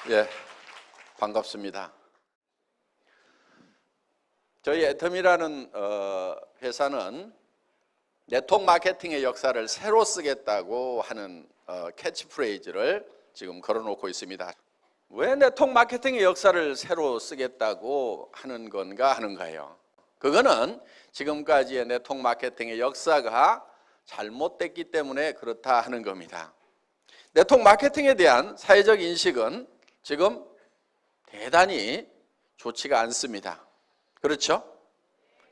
예, 반갑습니다. 저희 애텀이라는 회사는 네트워크 마케팅의 역사를 새로 쓰겠다고 하는 캐치프레이즈를 지금 걸어놓고 있습니다. 왜 네트워크 마케팅의 역사를 새로 쓰겠다고 하는 건가 하는 거예요. 그거는 지금까지의 네트워크 마케팅의 역사가 잘못됐기 때문에 그렇다 하는 겁니다. 네트워크 마케팅에 대한 사회적 인식은 지금 대단히 좋지가 않습니다. 그렇죠?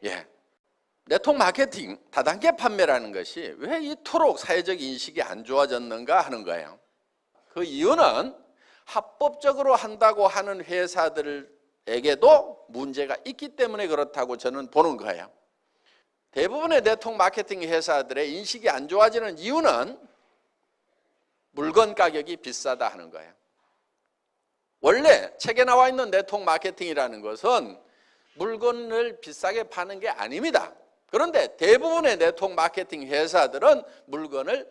예. 네트워크 마케팅, 다단계 판매라는 것이 왜 이토록 사회적 인식이 안 좋아졌는가 하는 거예요. 그 이유는 합법적으로 한다고 하는 회사들에게도 문제가 있기 때문에 그렇다고 저는 보는 거예요. 대부분의 네트워크 마케팅 회사들의 인식이 안 좋아지는 이유는 물건 가격이 비싸다 하는 거예요. 원래 책에 나와 있는 네트워크 마케팅이라는 것은 물건을 비싸게 파는 게 아닙니다. 그런데 대부분의 네트워크 마케팅 회사들은 물건을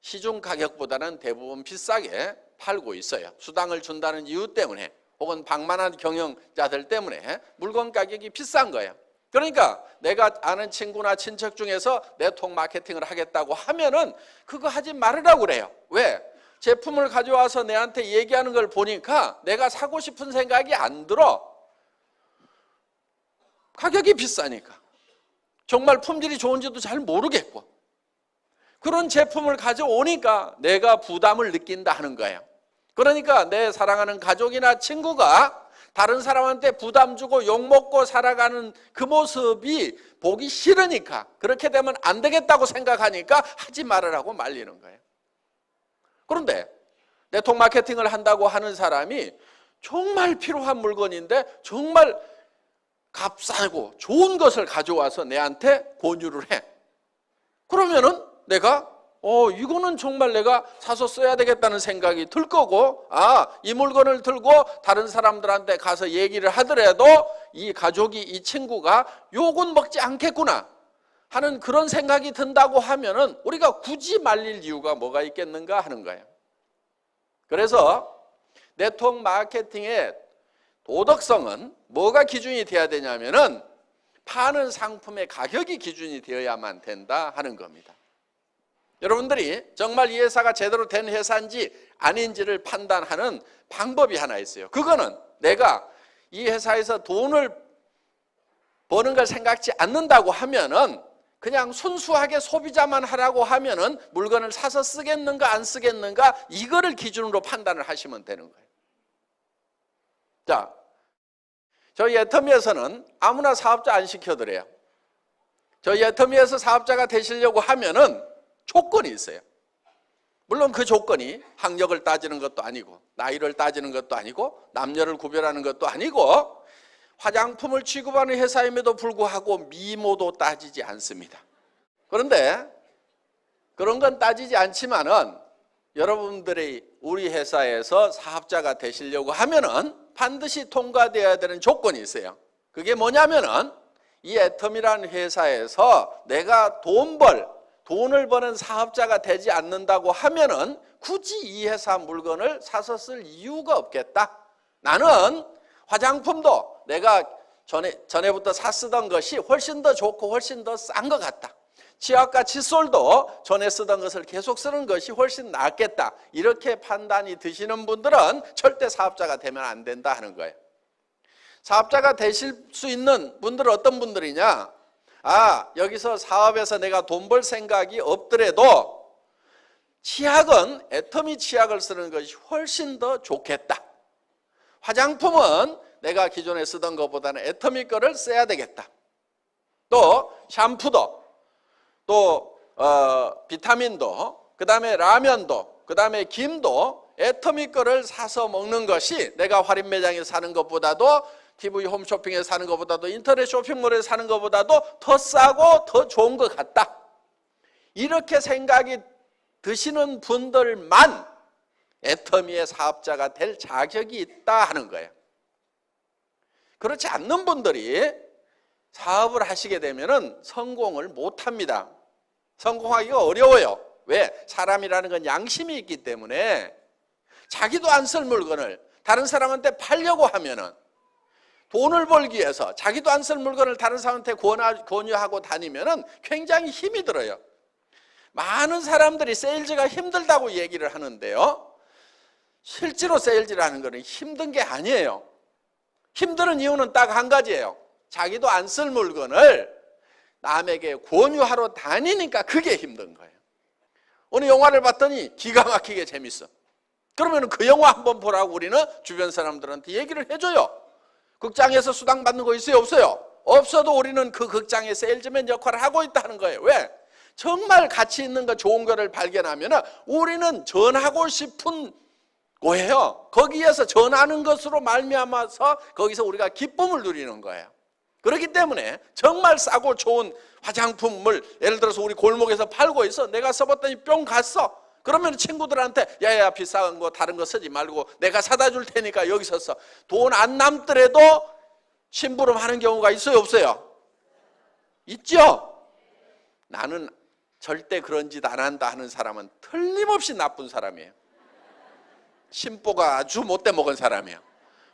시중 가격보다는 대부분 비싸게 팔고 있어요. 수당을 준다는 이유 때문에 혹은 방만한 경영자들 때문에 물건 가격이 비싼 거예요. 그러니까 내가 아는 친구나 친척 중에서 네트워크 마케팅을 하겠다고 하면은 그거 하지 말으라고 그래요. 왜? 제품을 가져와서 내한테 얘기하는 걸 보니까 내가 사고 싶은 생각이 안 들어. 가격이 비싸니까. 정말 품질이 좋은지도 잘 모르겠고. 그런 제품을 가져오니까 내가 부담을 느낀다 하는 거예요. 그러니까 내 사랑하는 가족이나 친구가 다른 사람한테 부담 주고 욕먹고 살아가는 그 모습이 보기 싫으니까, 그렇게 되면 안 되겠다고 생각하니까 하지 말으라고 말리는 거예요. 그런데 네트워크 마케팅을 한다고 하는 사람이 정말 필요한 물건인데 정말 값싸고 좋은 것을 가져와서 내한테 권유를 해. 그러면은 내가 이거는 정말 내가 사서 써야 되겠다는 생각이 들 거고, 이 물건을 들고 다른 사람들한테 가서 얘기를 하더라도 이 가족이, 이 친구가 욕은 먹지 않겠구나 하는 그런 생각이 든다고 하면은 우리가 굳이 말릴 이유가 뭐가 있겠는가 하는 거예요. 그래서 네트워크 마케팅의 도덕성은 뭐가 기준이 되어야 되냐면은 파는 상품의 가격이 기준이 되어야만 된다 하는 겁니다. 여러분들이 정말 이 회사가 제대로 된 회사인지 아닌지를 판단하는 방법이 하나 있어요. 그거는 내가 이 회사에서 돈을 버는 걸 생각지 않는다고 하면은 그냥 순수하게 소비자만 하라고 하면은 물건을 사서 쓰겠는가 안 쓰겠는가 이거를 기준으로 판단을 하시면 되는 거예요. 자, 저희 애터미에서는 아무나 사업자 안 시켜드려요. 저희 애터미에서 사업자가 되시려고 하면은 조건이 있어요. 물론 그 조건이 학력을 따지는 것도 아니고 나이를 따지는 것도 아니고 남녀를 구별하는 것도 아니고 화장품을 취급하는 회사임에도 불구하고 미모도 따지지 않습니다. 그런데 그런 건 따지지 않지만은 여러분들이 우리 회사에서 사업자가 되시려고 하면은 반드시 통과되어야 되는 조건이 있어요. 그게 뭐냐면은 이 애텀이라는 회사에서 내가 돈을 버는 사업자가 되지 않는다고 하면은 굳이 이 회사 물건을 사서 쓸 이유가 없겠다. 나는 화장품도 내가 전에부터 쓰던 것이 훨씬 더 좋고 훨씬 더 싼 것 같다. 치약과 칫솔도 전에 쓰던 것을 계속 쓰는 것이 훨씬 낫겠다. 이렇게 판단이 드시는 분들은 절대 사업자가 되면 안 된다 하는 거예요. 사업자가 되실 수 있는 분들은 어떤 분들이냐? 여기서 사업에서 내가 돈 벌 생각이 없더라도 치약은 애터미 치약을 쓰는 것이 훨씬 더 좋겠다. 화장품은 내가 기존에 쓰던 것보다는 애터미 거를 써야 되겠다. 또 샴푸도, 또 비타민도, 그 다음에 라면도, 그 다음에 김도 애터미 거를 사서 먹는 것이 내가 할인 매장에서 사는 것보다도 TV 홈쇼핑에서 사는 것보다도 인터넷 쇼핑몰에서 사는 것보다도 더 싸고 더 좋은 것 같다. 이렇게 생각이 드시는 분들만 애터미의 사업자가 될 자격이 있다 하는 거예요. 그렇지 않는 분들이 사업을 하시게 되면 성공을 못합니다. 성공하기가 어려워요. 왜? 사람이라는 건 양심이 있기 때문에 자기도 안 쓸 물건을 다른 사람한테 팔려고 하면은 돈을 벌기 위해서 자기도 안 쓸 물건을 다른 사람한테 권유하고 다니면은 굉장히 힘이 들어요. 많은 사람들이 세일즈가 힘들다고 얘기를 하는데요. 실제로 세일즈라는 것은 힘든 게 아니에요. 힘든 이유는 딱 한 가지예요. 자기도 안 쓸 물건을 남에게 권유하러 다니니까 그게 힘든 거예요. 어느 영화를 봤더니 기가 막히게 재밌어. 그러면 그 영화 한번 보라고 우리는 주변 사람들한테 얘기를 해줘요. 극장에서 수당 받는 거 있어요? 없어요? 없어도 우리는 그 극장의 세일즈맨 역할을 하고 있다는 거예요. 왜? 정말 가치 있는 거 좋은 거를 발견하면 우리는 전하고 싶은 거예요. 거기에서 전하는 것으로 말미암아서 거기서 우리가 기쁨을 누리는 거예요. 그렇기 때문에 정말 싸고 좋은 화장품을 예를 들어서 우리 골목에서 팔고 있어. 내가 써봤더니 뿅 갔어. 그러면 친구들한테 야야 비싼 거 다른 거 쓰지 말고 내가 사다 줄 테니까 여기서 써. 돈 안 남더라도 심부름하는 경우가 있어요? 없어요? 있죠? 나는 절대 그런 짓 안 한다 하는 사람은 틀림없이 나쁜 사람이에요. 심보가 아주 못돼 먹은 사람이에요.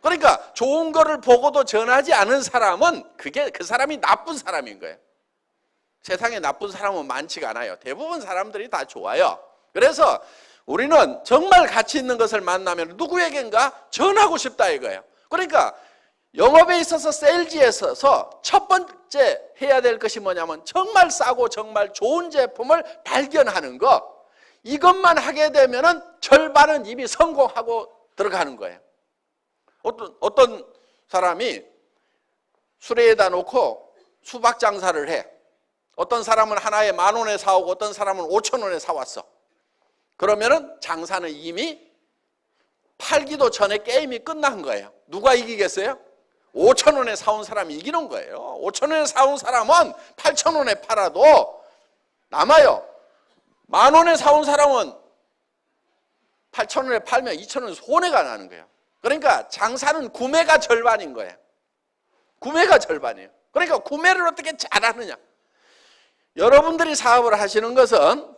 그러니까 좋은 거를 보고도 전하지 않은 사람은 그 사람이 나쁜 사람인 거예요. 세상에 나쁜 사람은 많지가 않아요. 대부분 사람들이 다 좋아요. 그래서 우리는 정말 가치 있는 것을 만나면 누구에겐가 전하고 싶다 이거예요. 그러니까 영업에 있어서 세일즈에 있어서 첫 번째 해야 될 것이 뭐냐면 정말 싸고 정말 좋은 제품을 발견하는 것. 이것만 하게 되면은 절반은 이미 성공하고 들어가는 거예요. 어떤 사람이 수레에다 놓고 수박 장사를 해. 어떤 사람은 하나에 10,000원에 사오고 어떤 사람은 5,000원에 사왔어. 그러면은 장사는 이미 팔기도 전에 게임이 끝난 거예요. 누가 이기겠어요? 5,000원에 사온 사람이 이기는 거예요. 5,000원에 사온 사람은 8,000원에 팔아도 남아요. 10,000원에 사온 사람은 8,000원에 팔면 2,000원 손해가 나는 거예요. 그러니까 장사는 구매가 절반인 거예요. 구매가 절반이에요. 그러니까 구매를 어떻게 잘하느냐. 여러분들이 사업을 하시는 것은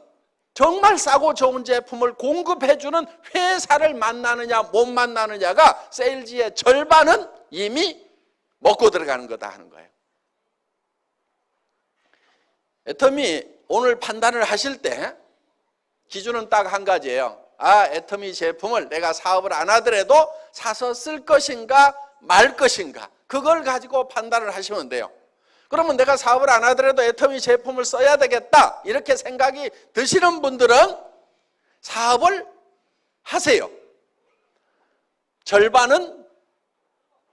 정말 싸고 좋은 제품을 공급해주는 회사를 만나느냐 못 만나느냐가 세일즈의 절반은 이미 먹고 들어가는 거다 하는 거예요. 애터미 오늘 판단을 하실 때 기준은 딱 한 가지예요. 애터미 제품을 내가 사업을 안 하더라도 사서 쓸 것인가 말 것인가 그걸 가지고 판단을 하시면 돼요. 그러면 내가 사업을 안 하더라도 애터미 제품을 써야 되겠다 이렇게 생각이 드시는 분들은 사업을 하세요. 절반은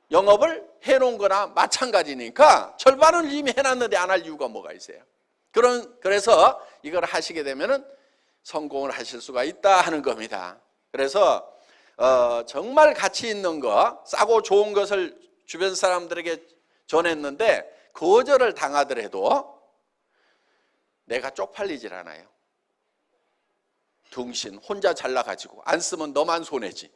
영업을 해놓은 거나 마찬가지니까 절반은 이미 해놨는데 안 할 이유가 뭐가 있어요. 그래서 이걸 하시게 되면은 성공을 하실 수가 있다 하는 겁니다. 그래서 정말 가치 있는 거, 싸고 좋은 것을 주변 사람들에게 전했는데 거절을 당하더라도 내가 쪽팔리질 않아요. 둥신 혼자 잘나가지고 안 쓰면 너만 손해지.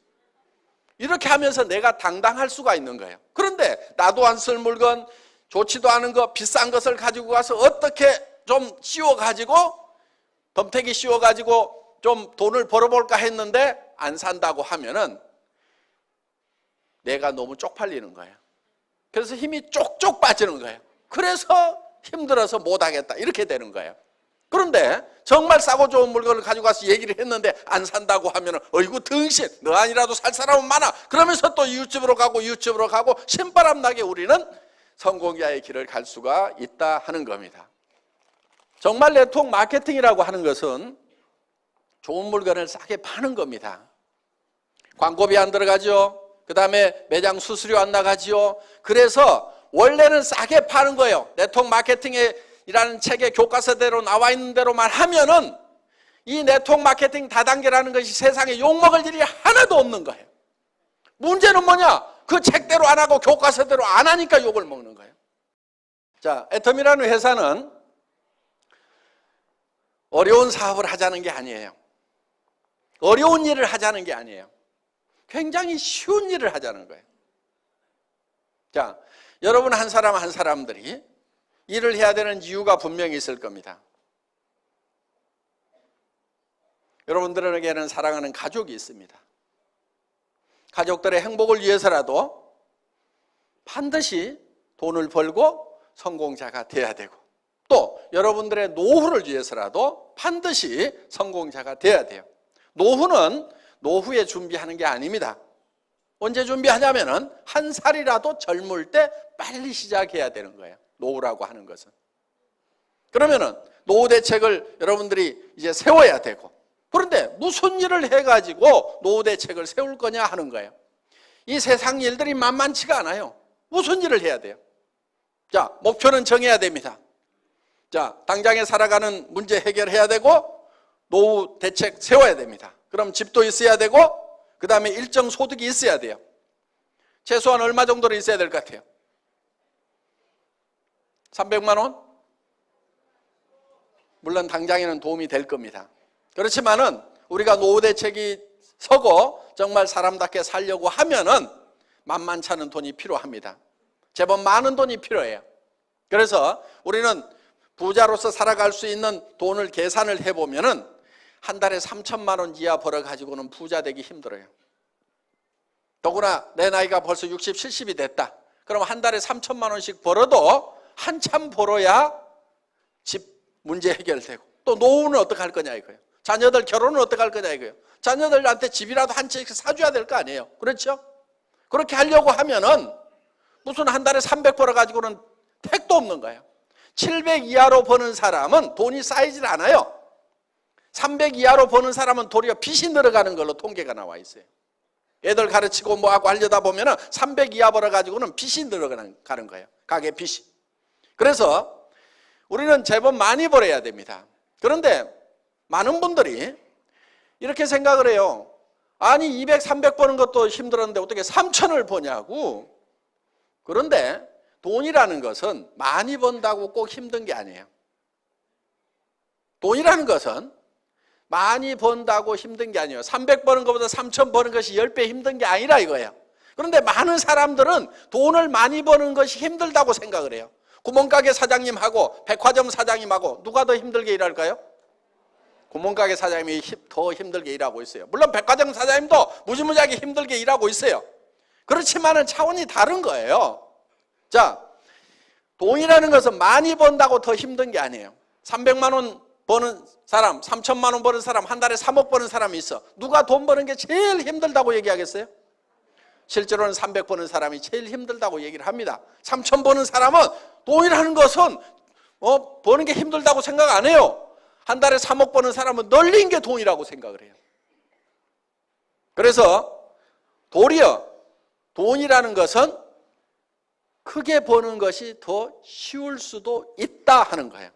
이렇게 하면서 내가 당당할 수가 있는 거예요. 그런데 나도 안 쓸 물건, 좋지도 않은 거, 비싼 것을 가지고 가서 어떻게 좀 씌워가지고 덤태기 씌워가지고 좀 돈을 벌어볼까 했는데 안 산다고 하면은 내가 너무 쪽팔리는 거예요. 그래서 힘이 쪽쪽 빠지는 거예요. 그래서 힘들어서 못하겠다 이렇게 되는 거예요. 그런데 정말 싸고 좋은 물건을 가지고 가서 얘기를 했는데 안 산다고 하면은 어이구 등신 너 아니라도 살 사람은 많아. 그러면서 또 이웃집으로 가고 신바람 나게 우리는 성공자의 길을 갈 수가 있다 하는 겁니다. 정말 네트워크 마케팅이라고 하는 것은 좋은 물건을 싸게 파는 겁니다. 광고비 안 들어가죠. 그 다음에 매장 수수료 안 나가지요. 그래서 원래는 싸게 파는 거예요. 네트워크 마케팅이라는 책의 교과서대로 나와 있는 대로만 하면은 이 네트워크 마케팅 다단계라는 것이 세상에 욕먹을 일이 하나도 없는 거예요. 문제는 뭐냐? 그 책대로 안 하고 교과서대로 안 하니까 욕을 먹는 거예요. 자, 애텀이라는 회사는 어려운 사업을 하자는 게 아니에요. 어려운 일을 하자는 게 아니에요. 굉장히 쉬운 일을 하자는 거예요. 자, 여러분 한 사람 한 사람들이 일을 해야 되는 이유가 분명히 있을 겁니다. 여러분들에게는 사랑하는 가족이 있습니다. 가족들의 행복을 위해서라도 반드시 돈을 벌고 성공자가 돼야 되고, 또 여러분들의 노후를 위해서라도 반드시 성공자가 돼야 돼요. 노후는 노후에 준비하는 게 아닙니다. 언제 준비하냐면은 한 살이라도 젊을 때 빨리 시작해야 되는 거예요. 노후라고 하는 것은. 그러면은 노후 대책을 여러분들이 이제 세워야 되고, 그런데 무슨 일을 해가지고 노후 대책을 세울 거냐 하는 거예요. 이 세상 일들이 만만치가 않아요. 무슨 일을 해야 돼요? 자, 목표는 정해야 됩니다. 자, 당장에 살아가는 문제 해결해야 되고, 노후 대책 세워야 됩니다. 그럼 집도 있어야 되고, 그 다음에 일정 소득이 있어야 돼요. 최소한 얼마 정도는 있어야 될 것 같아요? 300만 원? 물론 당장에는 도움이 될 겁니다. 그렇지만은 우리가 노후 대책이 서고 정말 사람답게 살려고 하면은 만만치 않은 돈이 필요합니다. 제법 많은 돈이 필요해요. 그래서 우리는 부자로서 살아갈 수 있는 돈을 계산을 해보면은 한 달에 3천만 원 이하 벌어가지고는 부자 되기 힘들어요. 더구나 내 나이가 벌써 60, 70이 됐다. 그럼 한 달에 3천만 원씩 벌어도 한참 벌어야 집 문제 해결되고, 또 노후는 어떻게 할 거냐 이거예요. 자녀들 결혼은 어떻게 할 거냐 이거예요. 자녀들한테 집이라도 한 채 사줘야 될 거 아니에요. 그렇죠? 그렇게 하려고 하면은 무슨 한 달에 300 벌어가지고는 택도 없는 거예요. 700 이하로 버는 사람은 돈이 쌓이질 않아요. 300 이하로 버는 사람은 도리어 빚이 늘어가는 걸로 통계가 나와 있어요. 애들 가르치고 뭐하고 하려다 보면은 300 이하 벌어가지고는 빚이 늘어가는 거예요. 가게 빚이. 그래서 우리는 제법 많이 벌어야 됩니다. 그런데 많은 분들이 이렇게 생각을 해요. 아니 200, 300 버는 것도 힘들었는데 어떻게 3천을 버냐고. 그런데 돈이라는 것은 많이 번다고 꼭 힘든 게 아니에요. 돈이라는 것은 많이 번다고 힘든 게 아니에요. 300 버는 것보다 3천 버는 것이 10배 힘든 게 아니라 이거예요. 그런데 많은 사람들은 돈을 많이 버는 것이 힘들다고 생각을 해요. 구멍가게 사장님하고 백화점 사장님하고 누가 더 힘들게 일할까요? 구멍가게 사장님이 더 힘들게 일하고 있어요. 물론 백화점 사장님도 무지무지하게 힘들게 일하고 있어요. 그렇지만은 차원이 다른 거예요. 자, 돈이라는 것은 많이 번다고 더 힘든 게 아니에요. 300만 원 버는 사람, 3천만 원 버는 사람, 한 달에 3억 버는 사람이 있어. 누가 돈 버는 게 제일 힘들다고 얘기하겠어요? 실제로는 300 버는 사람이 제일 힘들다고 얘기를 합니다. 3천 버는 사람은 돈이라는 것은 버는 게 힘들다고 생각 안 해요. 한 달에 3억 버는 사람은 널린 게 돈이라고 생각을 해요. 그래서 도리어 돈이라는 것은 크게 버는 것이 더 쉬울 수도 있다 하는 거예요.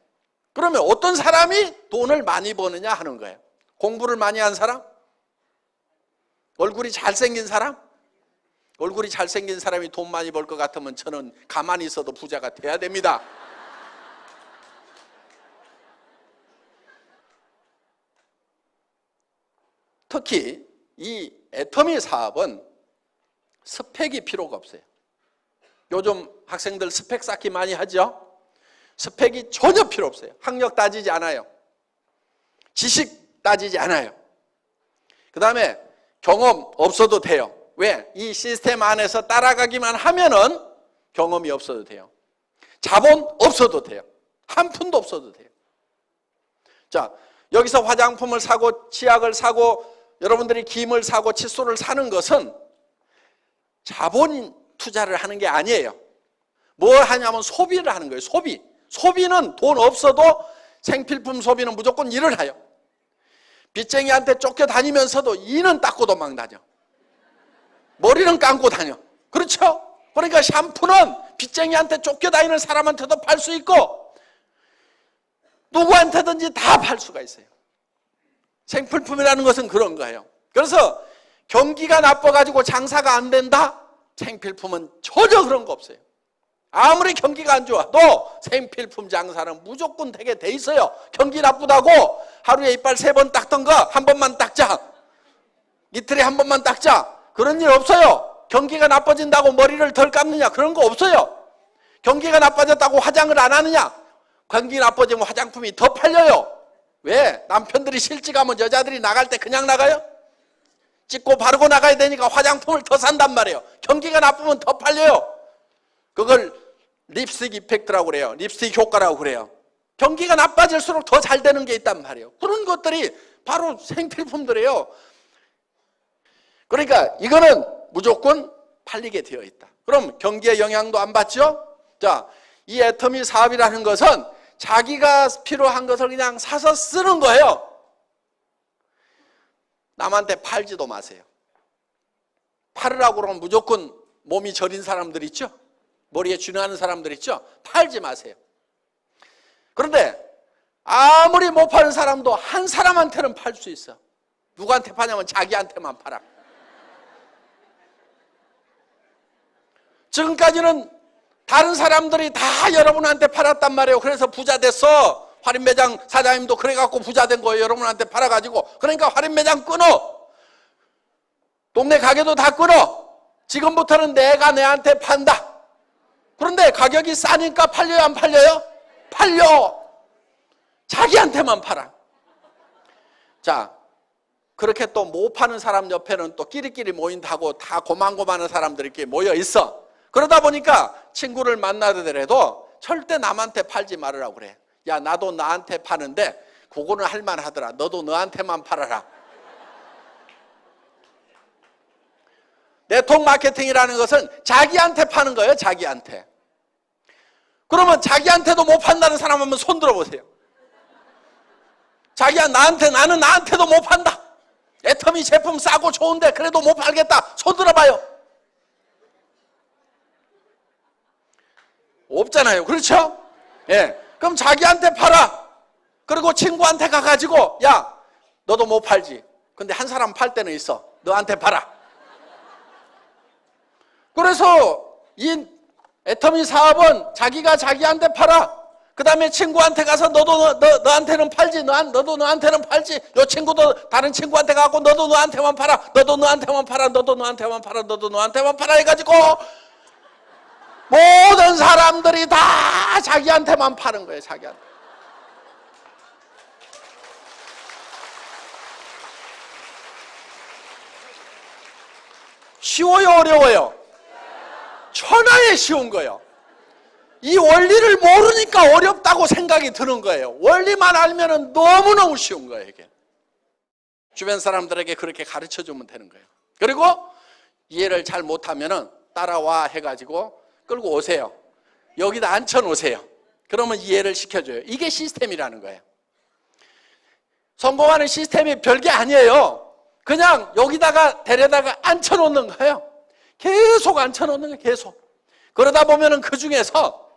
그러면 어떤 사람이 돈을 많이 버느냐 하는 거예요. 공부를 많이 한 사람? 얼굴이 잘생긴 사람? 얼굴이 잘생긴 사람이 돈 많이 벌 것 같으면 저는 가만히 있어도 부자가 돼야 됩니다. 특히 이 애터미 사업은 스펙이 필요가 없어요. 요즘 학생들 스펙 쌓기 많이 하죠? 스펙이 전혀 필요 없어요. 학력 따지지 않아요. 지식 따지지 않아요. 그 다음에 경험 없어도 돼요. 왜? 이 시스템 안에서 따라가기만 하면은 경험이 없어도 돼요. 자본 없어도 돼요. 한 푼도 없어도 돼요. 자, 여기서 화장품을 사고 치약을 사고 여러분들이 김을 사고 칫솔을 사는 것은 자본 투자를 하는 게 아니에요. 뭘 하냐면 소비를 하는 거예요. 소비. 소비는 돈 없어도 생필품 소비는 무조건 일을 해요. 빚쟁이한테 쫓겨다니면서도 이는 닦고 도망 다녀. 머리는 감고 다녀. 그렇죠? 그러니까 샴푸는 빚쟁이한테 쫓겨다니는 사람한테도 팔 수 있고 누구한테든지 다 팔 수가 있어요. 생필품이라는 것은 그런 거예요. 그래서 경기가 나빠가지고 장사가 안 된다? 생필품은 전혀 그런 거 없어요. 아무리 경기가 안 좋아도 생필품 장사는 무조건 되게 돼 있어요. 경기 나쁘다고 하루에 이빨 3번 닦던 거 한 번만 닦자. 이틀에 한 번만 닦자. 그런 일 없어요. 경기가 나빠진다고 머리를 덜 감느냐? 그런 거 없어요. 경기가 나빠졌다고 화장을 안 하느냐? 경기 나빠지면 화장품이 더 팔려요. 왜? 남편들이 실직하면 여자들이 나갈 때 그냥 나가요? 찍고 바르고 나가야 되니까 화장품을 더 산단 말이에요. 경기가 나쁘면 더 팔려요. 그걸 립스틱 이펙트라고 그래요. 립스틱 효과라고 그래요. 경기가 나빠질수록 더 잘 되는 게 있단 말이에요. 그런 것들이 바로 생필품들이에요. 그러니까 이거는 무조건 팔리게 되어 있다. 그럼 경기에 영향도 안 받죠? 자, 이 애터미 사업이라는 것은 자기가 필요한 것을 그냥 사서 쓰는 거예요. 남한테 팔지도 마세요. 팔으라고 그러면 무조건 몸이 저린 사람들 있죠? 머리에 쥐나는 사람들 있죠? 팔지 마세요. 그런데 아무리 못 파는 사람도 한 사람한테는 팔 수 있어. 누구한테 파냐면 자기한테만 팔아. 지금까지는 다른 사람들이 다 여러분한테 팔았단 말이에요. 그래서 부자 됐어. 할인매장 사장님도 그래갖고 부자 된 거예요. 여러분한테 팔아가지고. 그러니까 할인매장 끊어. 동네 가게도 다 끊어. 지금부터는 내가 내한테 판다. 그런데 가격이 싸니까 팔려요, 안 팔려요? 팔려. 자기한테만 팔아. 자, 그렇게 또 못 파는 사람 옆에는 또 끼리끼리 모인다고 다 고만고만한 사람들이 이렇게 모여 있어. 그러다 보니까 친구를 만나더라도 절대 남한테 팔지 말으라고 그래. 야, 나도 나한테 파는데 그거는 할만하더라. 너도 너한테만 팔아라. 네트워크 마케팅이라는 것은 자기한테 파는 거예요. 자기한테. 그러면 자기한테도 못 판다는 사람 한번 손 들어보세요. 자기야, 나는 나한테도 못 판다. 애터미 제품 싸고 좋은데 그래도 못 팔겠다. 손 들어봐요. 없잖아요. 그렇죠? 예. 그럼 자기한테 팔아. 그리고 친구한테 가가지고, 야, 너도 못 팔지. 근데 한 사람 팔 때는 있어. 너한테 팔아. 그래서 이 애터미 사업은 자기가 자기한테 팔아. 그 다음에 친구한테 가서 너한테는 팔지. 너도 너한테는 팔지. 요 친구도 다른 친구한테 가고 너도 너한테만 팔아. 너도 너한테만 팔아. 너도 너한테만 팔아. 너도 너한테만 팔아 해가지고 모든 사람들이 다 자기한테만 파는 거예요. 자기한테. 쉬워요, 어려워요? 천하에 쉬운 거예요. 이 원리를 모르니까 어렵다고 생각이 드는 거예요. 원리만 알면 너무너무 쉬운 거예요, 이게. 주변 사람들에게 그렇게 가르쳐 주면 되는 거예요. 그리고 이해를 잘 못하면 따라와 해가지고 끌고 오세요. 여기다 앉혀놓으세요. 그러면 이해를 시켜줘요. 이게 시스템이라는 거예요. 성공하는 시스템이 별게 아니에요. 그냥 여기다가 데려다가 앉혀놓는 거예요. 계속 앉혀놓는 거예요. 계속. 그러다 보면 그 중에서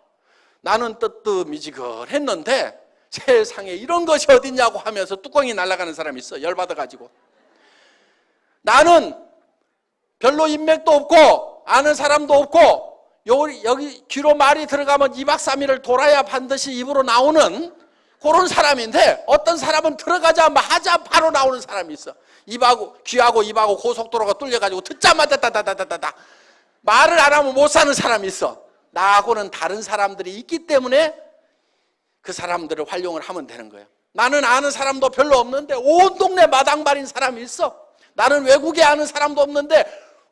나는 뜨뜻미지근했는데 세상에 이런 것이 어딨냐고 하면서 뚜껑이 날아가는 사람이 있어. 열받아가지고. 나는 별로 인맥도 없고 아는 사람도 없고 여기 귀로 말이 들어가면 2박 3일을 돌아야 반드시 입으로 나오는 그런 사람인데 어떤 사람은 들어가자마자 바로 나오는 사람이 있어. 귀하고 입하고 고속도로가 뚫려가지고 듣자마자 다다다다다 말을 안 하면 못 사는 사람이 있어. 나하고는 다른 사람들이 있기 때문에 그 사람들을 활용을 하면 되는 거예요. 나는 아는 사람도 별로 없는데 온 동네 마당발인 사람이 있어. 나는 외국에 아는 사람도 없는데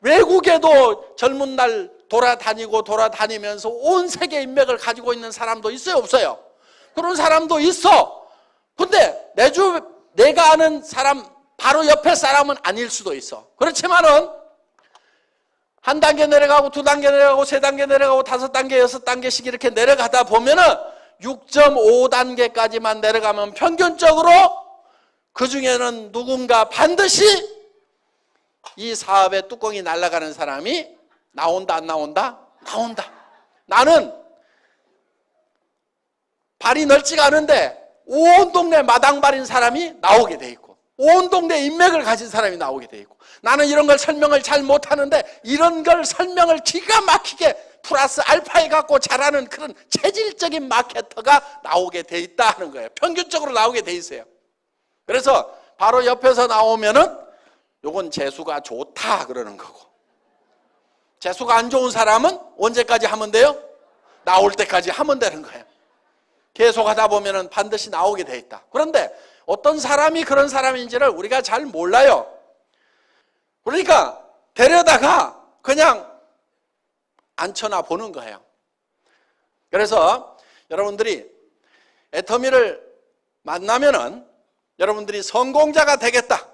외국에도 젊은 날 돌아다니면서 온 세계 인맥을 가지고 있는 사람도 있어요, 없어요? 그런 사람도 있어. 근데 내가 아는 사람 바로 옆에 사람은 아닐 수도 있어. 그렇지만은 한 단계 내려가고 두 단계 내려가고 세 단계 내려가고 다섯 단계 여섯 단계씩 이렇게 내려가다 보면은 6.5단계까지만 내려가면 평균적으로 그 중에는 누군가 반드시 이 사업의 뚜껑이 날아가는 사람이 나온다, 안 나온다? 나온다. 나는 발이 넓지가 않은데 온 동네 마당발인 사람이 나오게 돼 있고 온 동네 인맥을 가진 사람이 나오게 돼 있고 나는 이런 걸 설명을 잘 못하는데 이런 걸 설명을 기가 막히게 플러스 알파에 갖고 잘하는 그런 체질적인 마케터가 나오게 돼 있다 하는 거예요. 평균적으로 나오게 돼 있어요. 그래서 바로 옆에서 나오면은 요건 재수가 좋다 그러는 거고 재수가 안 좋은 사람은 언제까지 하면 돼요? 나올 때까지 하면 되는 거예요. 계속 하다 보면은 반드시 나오게 돼 있다. 그런데 어떤 사람이 그런 사람인지를 우리가 잘 몰라요. 그러니까 데려다가 그냥 앉혀놔 보는 거예요. 그래서 여러분들이 애터미를 만나면은 여러분들이 성공자가 되겠다.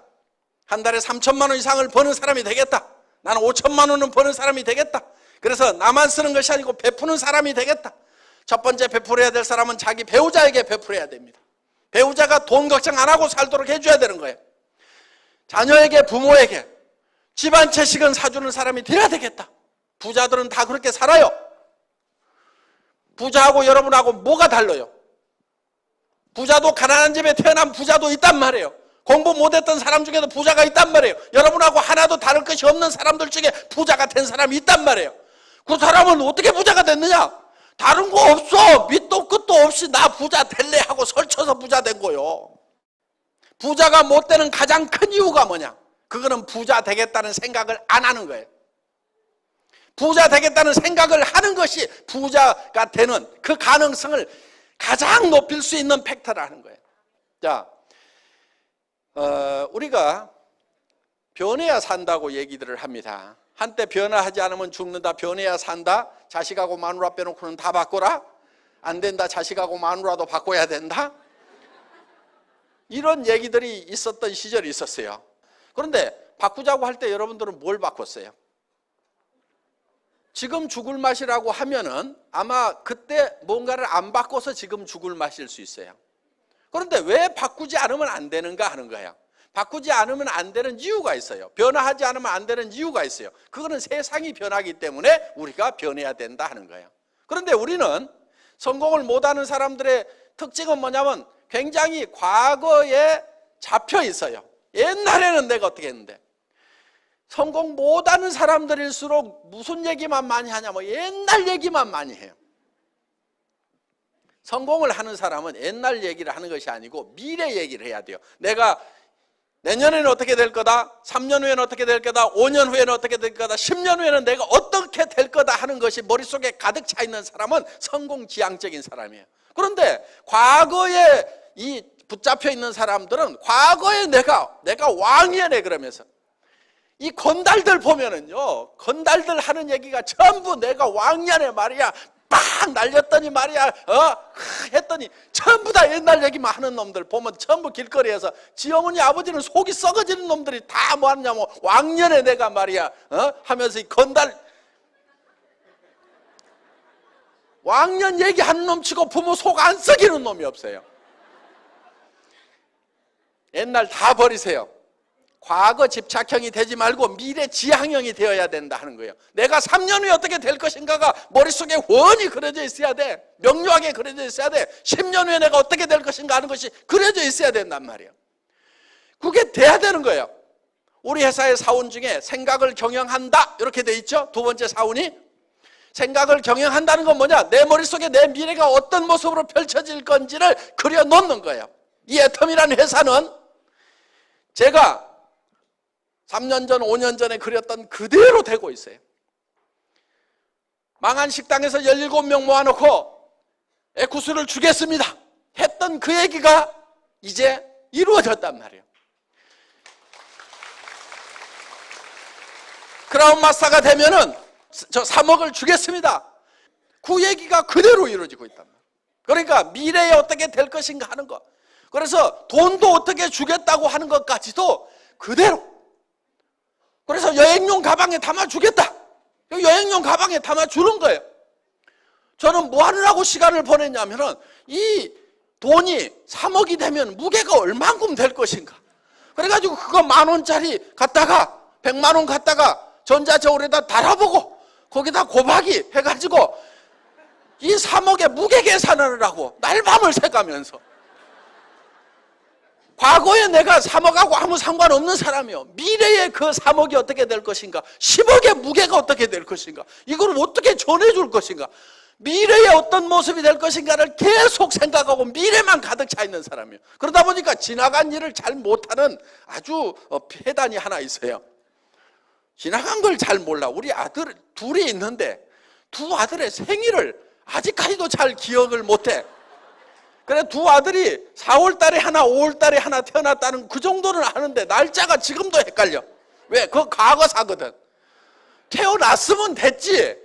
한 달에 3천만 원 이상을 버는 사람이 되겠다. 나는 5천만 원은 버는 사람이 되겠다. 그래서 나만 쓰는 것이 아니고 베푸는 사람이 되겠다. 첫 번째 베풀어야 될 사람은 자기 배우자에게 베풀어야 됩니다. 배우자가 돈 걱정 안 하고 살도록 해줘야 되는 거예요. 자녀에게, 부모에게 집 한 채씩은 사주는 사람이 돼야 되겠다. 부자들은 다 그렇게 살아요. 부자하고 여러분하고 뭐가 달라요? 부자도 가난한 집에 태어난 부자도 있단 말이에요. 공부 못했던 사람 중에도 부자가 있단 말이에요. 여러분하고 하나도 다를 것이 없는 사람들 중에 부자가 된 사람이 있단 말이에요. 그 사람은 어떻게 부자가 됐느냐? 다른 거 없어. 밑도 끝도 없이 나 부자 될래 하고 설쳐서 부자 된 거요. 부자가 못 되는 가장 큰 이유가 뭐냐? 그거는 부자 되겠다는 생각을 안 하는 거예요. 부자 되겠다는 생각을 하는 것이 부자가 되는 그 가능성을 가장 높일 수 있는 팩터라는 거예요. 자, 우리가 변해야 산다고 얘기들을 합니다. 한때 변화하지 않으면 죽는다, 변해야 산다, 자식하고 마누라 빼놓고는 다 바꿔라, 안 된다, 자식하고 마누라도 바꿔야 된다, 이런 얘기들이 있었던 시절이 있었어요. 그런데 바꾸자고 할 때 여러분들은 뭘 바꿨어요? 지금 죽을 맛이라고 하면은 아마 그때 뭔가를 안 바꿔서 지금 죽을 맛일 수 있어요. 그런데 왜 바꾸지 않으면 안 되는가 하는 거예요. 바꾸지 않으면 안 되는 이유가 있어요. 변화하지 않으면 안 되는 이유가 있어요. 그거는 세상이 변하기 때문에 우리가 변해야 된다 하는 거예요. 그런데 우리는 성공을 못하는 사람들의 특징은 뭐냐면 굉장히 과거에 잡혀 있어요. 옛날에는 내가 어떻게 했는데, 성공 못하는 사람들일수록 무슨 얘기만 많이 하냐면 옛날 얘기만 많이 해요. 성공을 하는 사람은 옛날 얘기를 하는 것이 아니고 미래 얘기를 해야 돼요. 내가 내년에는 어떻게 될 거다, 3년 후에는 어떻게 될 거다, 5년 후에는 어떻게 될 거다, 10년 후에는 내가 어떻게 될 거다 하는 것이 머릿속에 가득 차 있는 사람은 성공지향적인 사람이에요. 그런데 과거에 이 붙잡혀 있는 사람들은 과거에 내가 왕이네 그러면서 이 건달들 보면은요, 건달들 하는 얘기가 전부 내가 왕년에 말이야, 빡 날렸더니 말이야, 했더니 전부 다 옛날 얘기만 하는 놈들 보면 전부 길거리에서 지 어머니 아버지는 속이 썩어지는 놈들이 다 뭐 하냐면 왕년에 내가 말이야, 하면서 이 건달, 왕년 얘기하는 놈 치고 부모 속 안 썩이는 놈이 없어요. 옛날 다 버리세요. 과거 집착형이 되지 말고 미래 지향형이 되어야 된다 하는 거예요. 내가 3년 후에 어떻게 될 것인가가 머릿속에 훤히 그려져 있어야 돼. 명료하게 그려져 있어야 돼. 10년 후에 내가 어떻게 될 것인가 하는 것이 그려져 있어야 된단 말이에요. 그게 돼야 되는 거예요. 우리 회사의 사원 중에 생각을 경영한다 이렇게 돼 있죠. 두 번째 사원이 생각을 경영한다는 건 뭐냐? 내 머릿속에 내 미래가 어떤 모습으로 펼쳐질 건지를 그려놓는 거예요. 이 애텀이라는 회사는 제가 3년 전, 5년 전에 그렸던 그대로 되고 있어요. 망한 식당에서 17명 모아놓고 에쿠스를 주겠습니다 했던 그 얘기가 이제 이루어졌단 말이에요. 크라운 마스터가 되면은 저 3억을 주겠습니다. 그 얘기가 그대로 이루어지고 있단 말이에요. 그러니까 미래에 어떻게 될 것인가 하는 것. 그래서 돈도 어떻게 주겠다고 하는 것까지도 그대로. 그래서 여행용 가방에 담아주겠다. 여행용 가방에 담아주는 거예요. 저는 뭐 하느라고 시간을 보냈냐면은 이 돈이 3억이 되면 무게가 얼만큼 될 것인가. 그래가지고 그거 10,000원짜리 갖다가 100만 원 갖다가 전자저울에다 달아보고 거기다 곱하기 해가지고 이 3억의 무게 계산을 하고 날밤을 새가면서 과거에 내가 3억하고 아무 상관없는 사람이요. 미래에 그 3억이 어떻게 될 것인가, 10억의 무게가 어떻게 될 것인가, 이걸 어떻게 전해줄 것인가, 미래에 어떤 모습이 될 것인가를 계속 생각하고 미래만 가득 차 있는 사람이에요. 그러다 보니까 지나간 일을 잘 못하는 아주 폐단이 하나 있어요. 지나간 걸 잘 몰라. 우리 아들 둘이 있는데 두 아들의 생일을 아직까지도 잘 기억을 못해. 그래 두 아들이 4월 달에 하나 5월 달에 하나 태어났다는 그 정도는 아는데 날짜가 지금도 헷갈려. 왜? 그거 과거사거든. 태어났으면 됐지.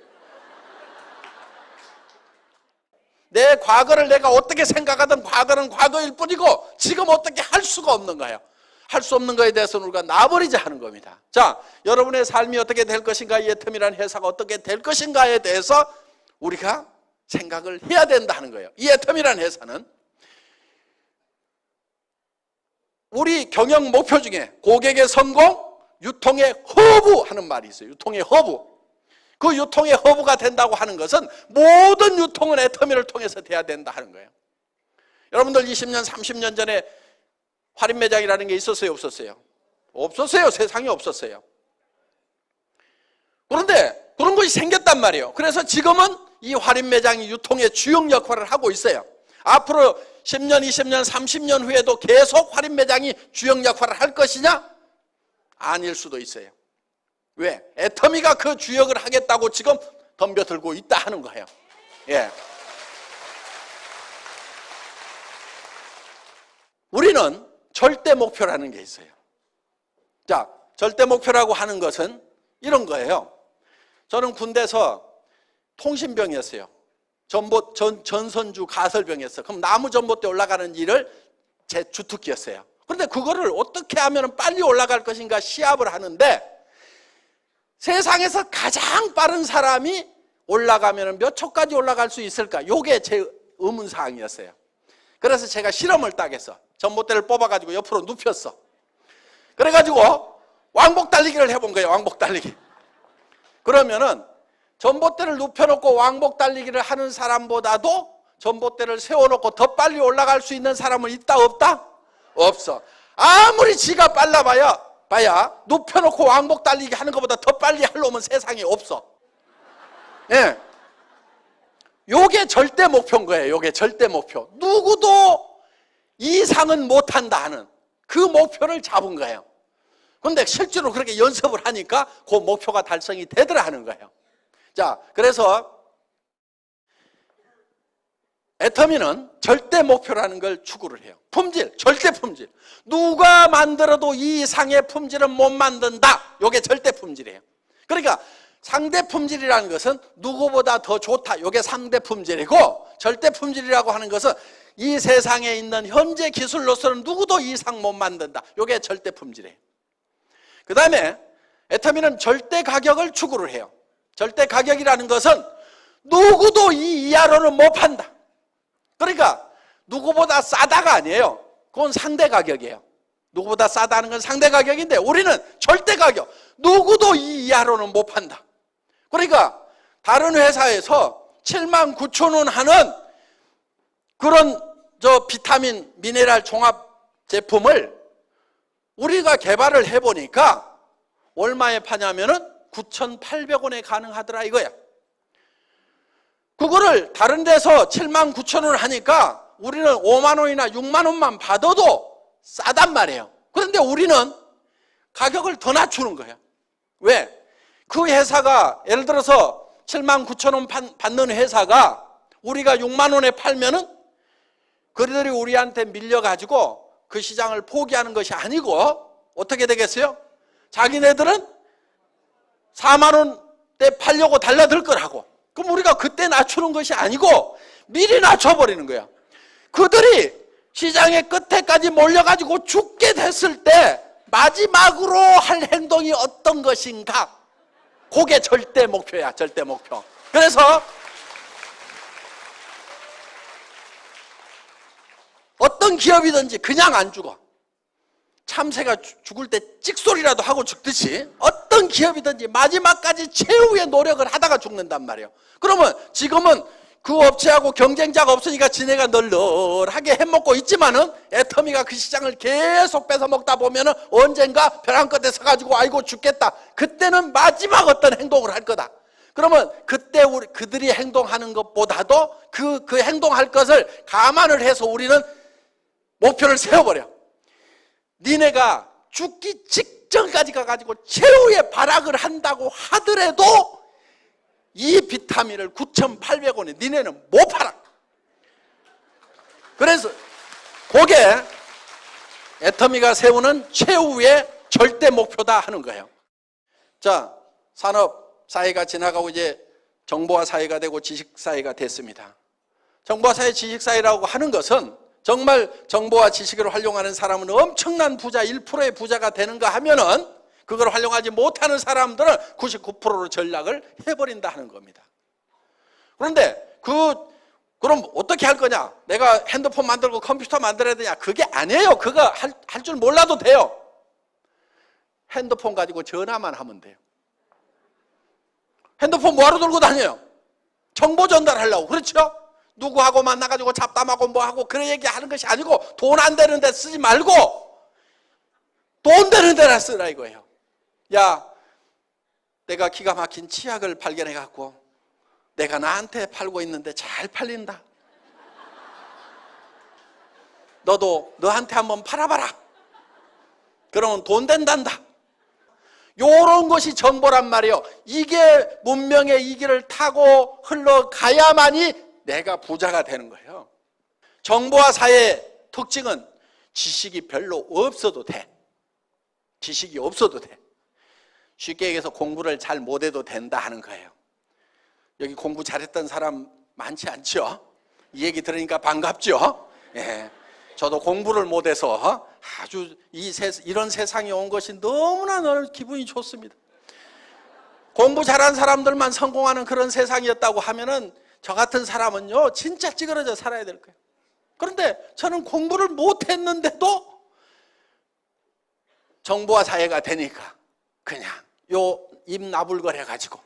내 과거를 내가 어떻게 생각하든 과거는 과거일 뿐이고 지금 어떻게 할 수가 없는 거예요. 할 수 없는 거에 대해서는 우리가 놔버리자 하는 겁니다. 자, 여러분의 삶이 어떻게 될 것인가, 이 애텀이라는 회사가 어떻게 될 것인가에 대해서 우리가 생각을 해야 된다 하는 거예요. 이 애텀이라는 회사는 우리 경영 목표 중에 고객의 성공, 유통의 허브 하는 말이 있어요. 유통의 허브. 그 유통의 허브가 된다고 하는 것은 모든 유통은 애터미를 통해서 돼야 된다 하는 거예요. 여러분들 20년, 30년 전에 할인 매장이라는 게 있었어요, 없었어요? 없었어요. 세상에 없었어요. 그런데 그런 것이 생겼단 말이에요. 그래서 지금은 이 할인 매장이 유통의 주역 역할을 하고 있어요. 앞으로 10년, 20년, 30년 후에도 계속 할인 매장이 주역 역할을 할 것이냐? 아닐 수도 있어요. 왜? 애터미가 그 주역을 하겠다고 지금 덤벼들고 있다 하는 거예요. 예. 우리는 절대 목표라는 게 있어요. 자, 절대 목표라고 하는 것은 이런 거예요. 저는 군대에서 통신병이었어요. 전선주 가설병이었어요. 그럼 나무 전봇대 올라가는 일을 제 주특기였어요. 그런데 그거를 어떻게 하면 빨리 올라갈 것인가 시합을 하는데 세상에서 가장 빠른 사람이 올라가면 몇 초까지 올라갈 수 있을까? 이게 제 의문사항이었어요. 그래서 제가 실험을 딱 했어. 전봇대를 뽑아가지고 옆으로 눕혔어. 그래가지고 왕복 달리기를 해본 거예요. 왕복 달리기. 그러면은 전봇대를 눕혀놓고 왕복 달리기를 하는 사람보다도 전봇대를 세워놓고 더 빨리 올라갈 수 있는 사람은 있다 없다? 없어. 아무리 지가 빨라봐야 눕혀놓고 왕복 달리기 하는 것보다 더 빨리 할 놈은 세상에 없어. 예. 요게 절대 목표인 거예요. 요게 절대 목표. 누구도 이상은 못한다 하는 그 목표를 잡은 거예요. 그런데 실제로 그렇게 연습을 하니까 그 목표가 달성이 되더라 하는 거예요. 자, 그래서 애터미는 절대 목표라는 걸 추구를 해요. 품질, 절대 품질. 누가 만들어도 이 이상의 품질은 못 만든다. 이게 절대 품질이에요. 그러니까 상대 품질이라는 것은 누구보다 더 좋다. 이게 상대 품질이고, 절대 품질이라고 하는 것은 이 세상에 있는 현재 기술로서는 누구도 이상 못 만든다. 이게 절대 품질이에요. 그 다음에 애터미는 절대 가격을 추구를 해요. 절대 가격이라는 것은 누구도 이 이하로는 못 판다. 그러니까 누구보다 싸다가 아니에요. 그건 상대 가격이에요. 누구보다 싸다는 건 상대 가격인데 우리는 절대 가격. 누구도 이 이하로는 못 판다. 그러니까 다른 회사에서 79,000원 하는 그런 비타민, 미네랄 종합 제품을 우리가 개발을 해보니까 얼마에 파냐면은 9,800원에 가능하더라 이거야. 그거를 다른 데서 79,000원을 하니까 우리는 5만 원이나 6만 원만 받아도 싸단 말이에요. 그런데 우리는 가격을 더 낮추는 거예요. 왜? 그 회사가 예를 들어서 79,000원 받는 회사가 우리가 6만 원에 팔면은 그들이 우리한테 밀려가지고 그 시장을 포기하는 것이 아니고 어떻게 되겠어요? 자기네들은 4만 원대 팔려고 달라들 거라고. 그럼 우리가 그때 낮추는 것이 아니고 미리 낮춰버리는 거야. 그들이 시장의 끝에까지 몰려가지고 죽게 됐을 때 마지막으로 할 행동이 어떤 것인가? 그게 절대 목표야, 절대 목표. 그래서 어떤 기업이든지 그냥 안 죽어. 참새가 죽을 때 찍소리라도 하고 죽듯이 어떤 기업이든지 마지막까지 최후의 노력을 하다가 죽는단 말이에요. 그러면 지금은 그 업체하고 경쟁자가 없으니까 지네가 널널하게 해먹고 있지만은 애터미가 그 시장을 계속 뺏어 먹다 보면은 언젠가 벼랑 끝에 서가지고 아이고 죽겠다. 그때는 마지막 어떤 행동을 할 거다. 그러면 그때 그들이 행동하는 것보다도 그 행동할 것을 감안을 해서 우리는 목표를 세워버려. 니네가 죽기 직전까지 가가지고 최후의 발악을 한다고 하더라도 이 비타민을 9,800원에 니네는 못 팔아. 그래서 그게 애터미가 세우는 최후의 절대 목표다 하는 거예요. 자, 산업 사회가 지나가고 이제 정보화 사회가 되고 지식 사회가 됐습니다. 정보화 사회, 지식 사회라고 하는 것은 정말 정보와 지식을 활용하는 사람은 엄청난 부자, 1%의 부자가 되는가 하면은 그걸 활용하지 못하는 사람들은 99%로 전락을 해버린다 하는 겁니다. 그런데 그럼 어떻게 할 거냐? 내가 핸드폰 만들고 컴퓨터 만들어야 되냐? 그게 아니에요. 그거 할 줄 몰라도 돼요. 핸드폰 가지고 전화만 하면 돼요. 핸드폰 뭐하러 들고 다녀요? 정보 전달하려고. 그렇죠? 누구하고 만나가지고 잡담하고 뭐하고 그런 얘기하는 것이 아니고 돈 안 되는 데 쓰지 말고 돈 되는 데나 쓰라 이거예요. 야, 내가 기가 막힌 치약을 발견해갖고 내가 나한테 팔고 있는데 잘 팔린다. 너도 너한테 한번 팔아봐라. 그러면 돈 된단다. 요런 것이 정보란 말이에요. 이게 문명의 이 길을 타고 흘러가야만이 내가 부자가 되는 거예요. 정보화 사회의 특징은 지식이 별로 없어도 돼. 지식이 없어도 돼. 쉽게 얘기해서 공부를 잘 못해도 된다 하는 거예요. 여기 공부 잘했던 사람 많지 않죠? 이 얘기 들으니까 반갑죠? 예. 저도 공부를 못해서 아주 이런 세상에 온 것이 너무나 기분이 좋습니다. 공부 잘한 사람들만 성공하는 그런 세상이었다고 하면은 저 같은 사람은요 진짜 찌그러져 살아야 될 거예요. 그런데 저는 공부를 못했는데도 정보화 사회가 되니까 그냥 요 입 나불거려 가지고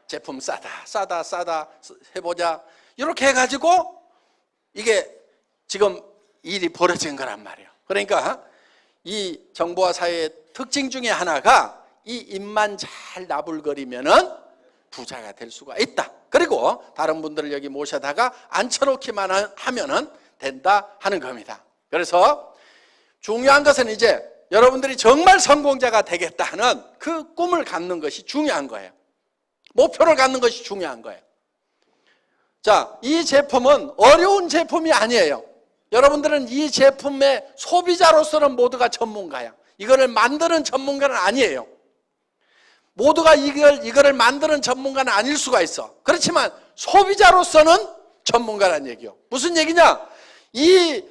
제품 싸다 해보자 이렇게 해가지고 이게 지금 일이 벌어진 거란 말이에요. 그러니까 이 정보화 사회의 특징 중에 하나가 이 입만 잘 나불거리면은 부자가 될 수가 있다. 그리고 다른 분들을 여기 모셔다가 앉혀놓기만 하면은 된다 하는 겁니다. 그래서 중요한 것은 이제 여러분들이 정말 성공자가 되겠다 하는 그 꿈을 갖는 것이 중요한 거예요. 목표를 갖는 것이 중요한 거예요. 자, 이 제품은 어려운 제품이 아니에요. 여러분들은 이 제품의 소비자로서는 모두가 전문가야. 이거를 만드는 전문가는 아니에요. 모두가 이거를 만드는 전문가는 아닐 수가 있어. 그렇지만 소비자로서는 전문가라는 얘기요. 무슨 얘기냐? 이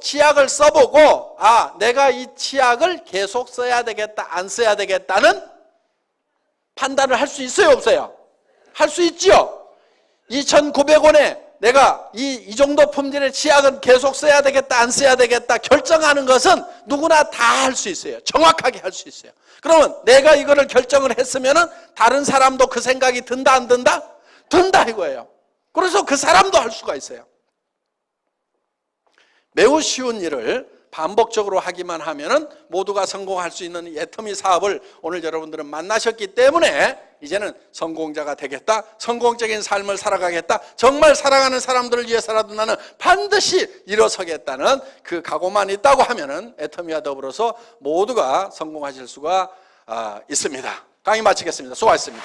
치약을 써보고 내가 이 치약을 계속 써야 되겠다, 안 써야 되겠다는 판단을 할 수 있어요, 없어요? 할 수 있죠. 2,900원에 내가 이 정도 품질의 치약은 계속 써야 되겠다, 안 써야 되겠다 결정하는 것은 누구나 다 할 수 있어요. 정확하게 할 수 있어요. 그러면 내가 이거를 결정을 했으면은 다른 사람도 그 생각이 든다, 안 든다? 든다 이거예요. 그래서 그 사람도 할 수가 있어요. 매우 쉬운 일을 반복적으로 하기만 하면은 모두가 성공할 수 있는 이 애터미 사업을 오늘 여러분들은 만나셨기 때문에 이제는 성공자가 되겠다, 성공적인 삶을 살아가겠다, 정말 사랑하는 사람들을 위해서라도 나는 반드시 일어서겠다는 그 각오만 있다고 하면은 애터미와 더불어서 모두가 성공하실 수가 있습니다. 강의 마치겠습니다. 수고하셨습니다.